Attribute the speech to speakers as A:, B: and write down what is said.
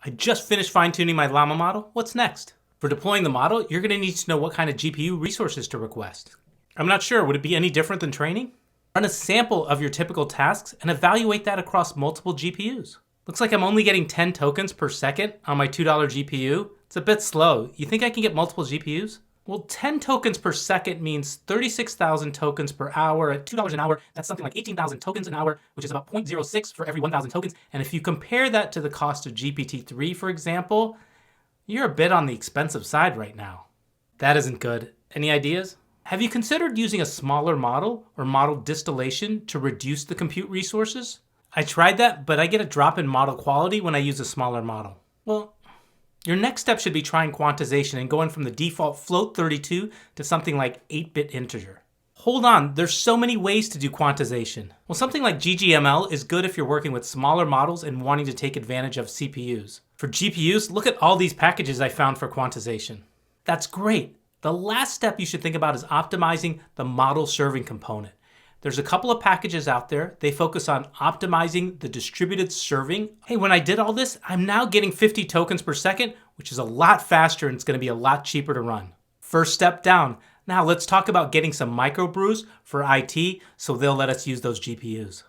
A: I just finished fine-tuning my Llama model. What's next? For deploying the model, you're going to need to know what kind of GPU resources to request. I'm not sure, would it be any different than training? Run a sample of your typical tasks and evaluate that across multiple GPUs. Looks like I'm only getting 10 tokens per second on my $2 GPU. It's a bit slow. You think I can get multiple GPUs? Well, 10 tokens per second means 36,000 tokens per hour at $2 an hour. That's something like 18,000 tokens an hour, which is about 0.06 for every 1,000 tokens. And if you compare that to the cost of GPT-3, for example, you're a bit on the expensive side right now. That isn't good. Any ideas? Have you considered using a smaller model or model distillation to reduce the compute resources? I tried that, but I get a drop in model quality when I use a smaller model. Well, your next step should be trying quantization and going from the default float 32 to something like 8-bit integer. Hold on, there's so many ways to do quantization. Well, something like GGML is good if you're working with smaller models and wanting to take advantage of CPUs. For GPUs, look at all these packages I found for quantization. That's great. The last step you should think about is optimizing the model serving component. There's a couple of packages out there. They focus on optimizing the distributed serving. Hey, when I did all this, I'm now getting 50 tokens per second, which is a lot faster and it's going to be a lot cheaper to run. First step down. Now let's talk about getting some microbrews for IT so they'll let us use those GPUs.